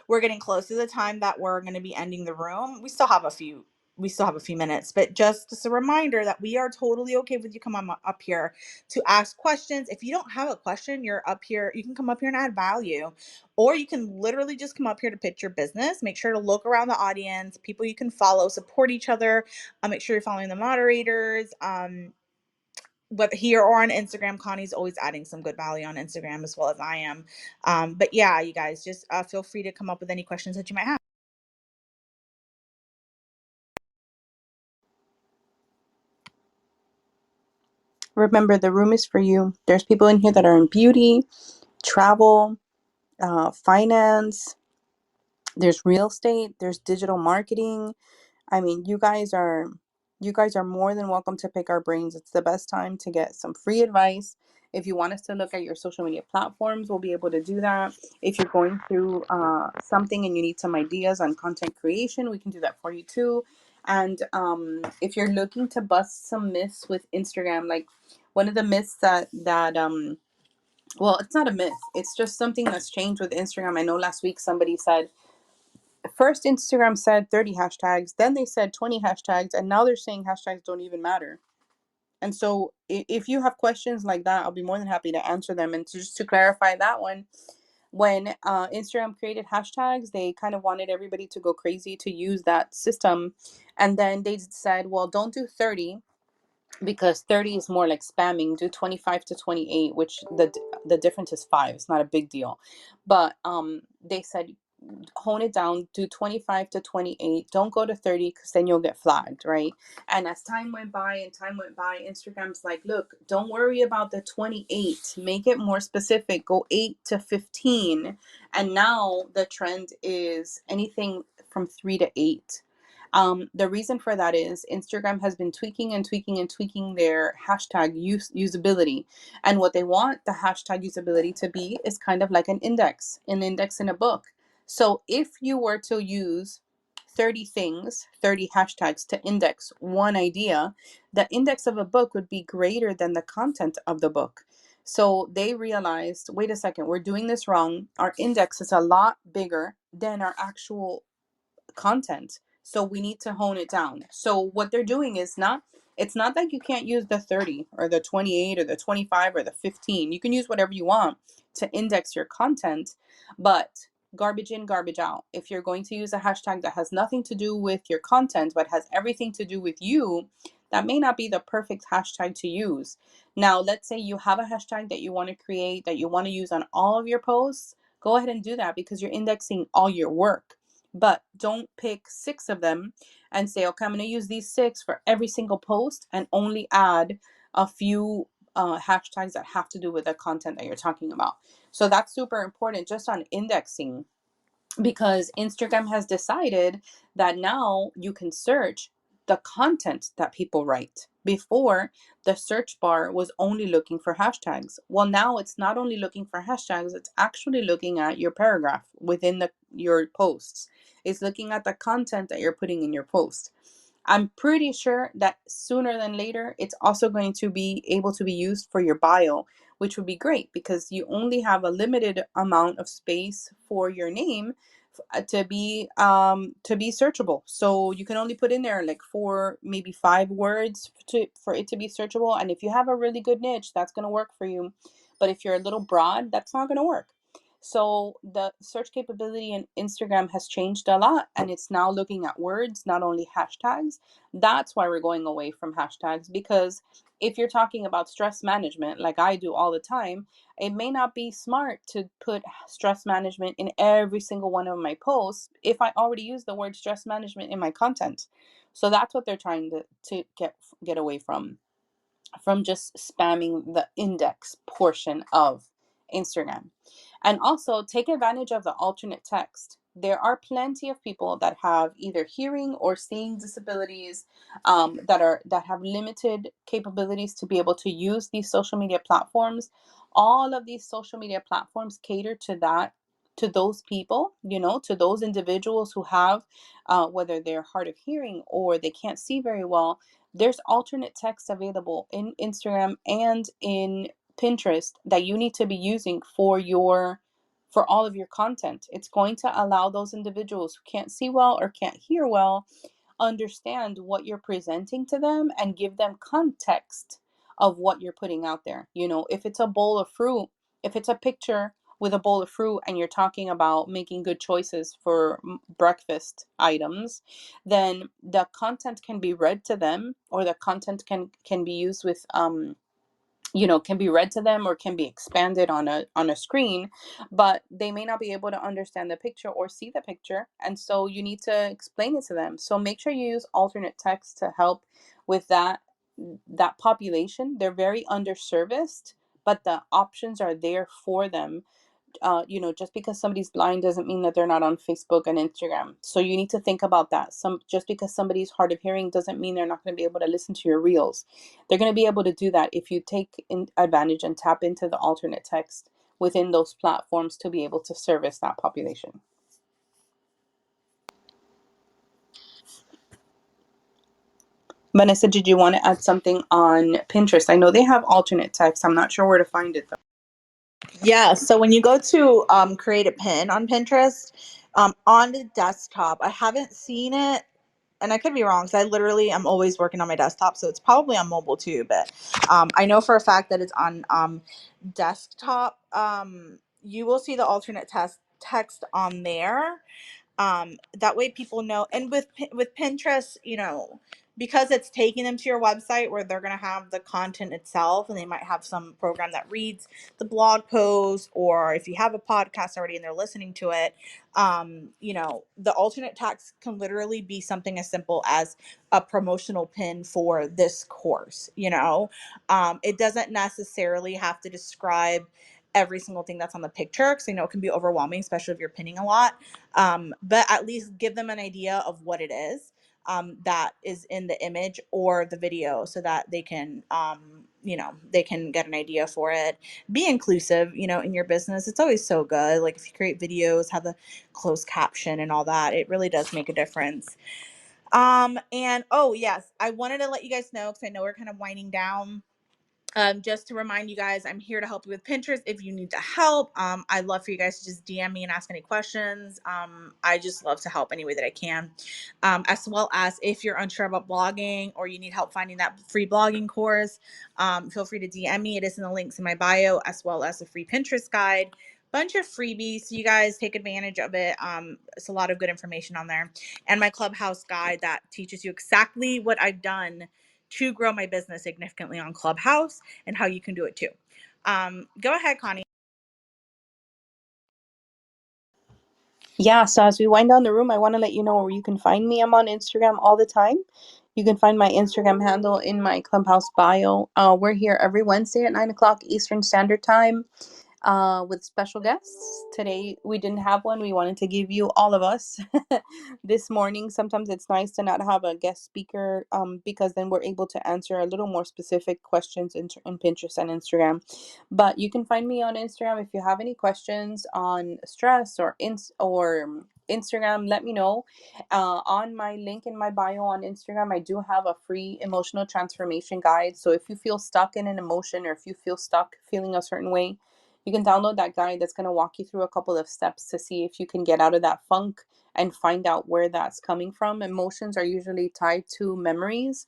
we're getting close to the time that we're going to be ending the room. We still have a few we still have a few minutes, but just a reminder that we are totally okay with you coming up here to ask questions. If you don't have a question, you're up here, you can come up here and add value, or you can literally just come up here to pitch your business. Make sure to look around the audience, people you can follow, support each other. Make sure you're following the moderators. Whether here or on Instagram, Connie's always adding some good value on Instagram as well as I am. But yeah, you guys just feel free to come up with any questions that you might have. Remember, the room is for you. There's people in here that are in beauty, travel, finance, there's real estate, there's digital marketing. I mean, you guys are more than welcome to pick our brains. It's the best time to get some free advice. If you want us to look at your social media platforms, we'll be able to do that. If you're going through something and you need some ideas on content creation, we can do that for you too. And if you're looking to bust some myths with Instagram, like one of the myths that well, it's not a myth. It's just something that's changed with Instagram. I know last week somebody said, first Instagram said 30 hashtags, then they said 20 hashtags, and now they're saying hashtags don't even matter. And so if you have questions like that, I'll be more than happy to answer them. And just to clarify that one, when Instagram created hashtags, they kind of wanted everybody to go crazy to use that system. And then they said, well, don't do 30 because 30 is more like spamming. Do 25 to 28, which the difference is 5. It's not a big deal. But they said hone it down, do 25 to 28, don't go to 30 because then you'll get flagged, right? And as time went by, Instagram's like, look, don't worry about the 28, make it more specific, go 8 to 15. And now the trend is anything from 3 to 8. The reason for that is Instagram has been tweaking and tweaking and tweaking their hashtag usability. And what they want the hashtag usability to be is kind of like an index in a book. So if you were to use 30 things, 30 hashtags to index one idea, the index of a book would be greater than the content of the book. So they realized, wait a second, we're doing this wrong. Our index is a lot bigger than our actual content. So we need to hone it down. So what they're doing is it's not that you can't use the 30 or the 28 or the 25 or the 15. You can use whatever you want to index your content, but garbage in, garbage out. If you're going to use a hashtag that has nothing to do with your content, but has everything to do with you, that may not be the perfect hashtag to use. Now, let's say you have a hashtag that you want to create, that you want to use on all of your posts. Go ahead and do that because you're indexing all your work. But don't pick 6 of them and say, okay, I'm going to use these 6 for every single post and only add a few hashtags that have to do with the content that you're talking about. So that's super important just on indexing, because Instagram has decided that now you can search the content that people write. Before, the search bar was only looking for hashtags. Well, now it's not only looking for hashtags, it's actually looking at your paragraph within your posts. It's looking at the content that you're putting in your post. I'm pretty sure that sooner than later, it's also going to be able to be used for your bio, which would be great because you only have a limited amount of space for your name to be searchable. So you can only put in there like 4, maybe 5 words for it to be searchable. And if you have a really good niche, that's going to work for you. But if you're a little broad, that's not going to work. So the search capability in Instagram has changed a lot, and it's now looking at words, not only hashtags. That's why we're going away from hashtags, because if you're talking about stress management, like I do all the time, it may not be smart to put stress management in every single one of my posts if I already use the word stress management in my content. So that's what they're trying to get away from just spamming the index portion of Instagram. And also take advantage of the alternate text. There are plenty of people that have either hearing or seeing disabilities, that have limited capabilities to be able to use these social media platforms. All of these social media platforms cater to those people, to those individuals who have, whether they're hard of hearing or they can't see very well. There's alternate text available in Instagram and in Pinterest that you need to be using for all of your content. It's going to allow those individuals who can't see well or can't hear well understand what you're presenting to them and give them context of what you're putting out there. You know, if it's a bowl of fruit, if it's a picture with a bowl of fruit and you're talking about making good choices for breakfast items, then the content can be read to them, or the content can be used with can be read to them or can be expanded on a screen, but they may not be able to understand the picture or see the picture, and so you need to explain it to them. So make sure you use alternate text to help with that population. They're very underserviced, but the options are there for them. Just because somebody's blind doesn't mean that they're not on Facebook and Instagram. So you need to think about that. Just because somebody's hard of hearing doesn't mean they're not going to be able to listen to your reels. They're going to be able to do that if you take advantage and tap into the alternate text within those platforms to be able to service that population. Vanessa, did you want to add something on Pinterest? I know they have alternate text. I'm not sure where to find it though. Yeah, so when you go to create a pin on Pinterest, on the desktop, I haven't seen it, and I could be wrong because I literally am always working on my desktop, so it's probably on mobile too. But I know for a fact that it's on desktop. You will see the alternate text on there. That way people know. And with Pinterest, because it's taking them to your website where they're going to have the content itself, and they might have some program that reads the blog post, or if you have a podcast already and they're listening to it, the alternate text can literally be something as simple as a promotional pin for this course. It doesn't necessarily have to describe every single thing that's on the picture, because I know it can be overwhelming, especially if you're pinning a lot. But at least give them an idea of what it is that is in the image or the video, so that they can they can get an idea for it. Be inclusive in your business. It's always so good. Like if you create videos, have the closed caption and all that, it really does make a difference. And oh yes, I wanted to let you guys know, because I know we're kind of winding down. Just to remind you guys, I'm here to help you with Pinterest if you need to help. I'd love for you guys to just DM me and ask any questions. I just love to help any way that I can. As well as if you're unsure about blogging or you need help finding that free blogging course, feel free to DM me. It is in the links in my bio, as well as a free Pinterest guide. Bunch of freebies, so you guys take advantage of it. It's a lot of good information on there. And my Clubhouse guide that teaches you exactly what I've done to grow my business significantly on Clubhouse, and how you can do it too. Go ahead, Connie. Yeah, so as we wind down the room, I want to let you know where you can find me. I'm on Instagram all the time. You can find my Instagram handle in my Clubhouse bio. We're here every Wednesday at 9 o'clock Eastern Standard Time with special guests. Today we didn't have one. We wanted to give you all of us this morning. Sometimes it's nice to not have a guest speaker because then we're able to answer a little more specific questions in Pinterest and Instagram. But you can find me on Instagram if you have any questions on stress or Instagram. Let me know. On my link in my bio on Instagram, I do have a free emotional transformation guide. So if you feel stuck in an emotion, or if you feel stuck feeling a certain way, you can download that guide that's going to walk you through a couple of steps to see if you can get out of that funk and find out where that's coming from. Emotions are usually tied to memories.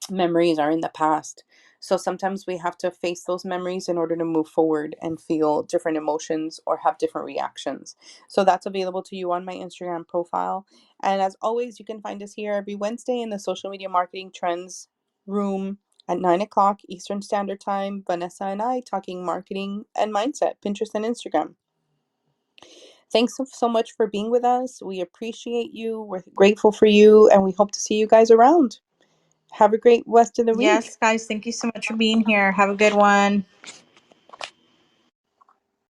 Memories are in the past. So sometimes we have to face those memories in order to move forward and feel different emotions or have different reactions. So that's available to you on my Instagram profile. And as always, you can find us here every Wednesday in the Social Media Marketing Trends room at 9 o'clock Eastern Standard Time. Vanessa and I talking marketing and mindset, Pinterest and Instagram. Thanks so much for being with us. We appreciate you. We're grateful for you, and we hope to see you guys around. Have a great rest of the week. Yes, guys, thank you so much for being here. Have a good one.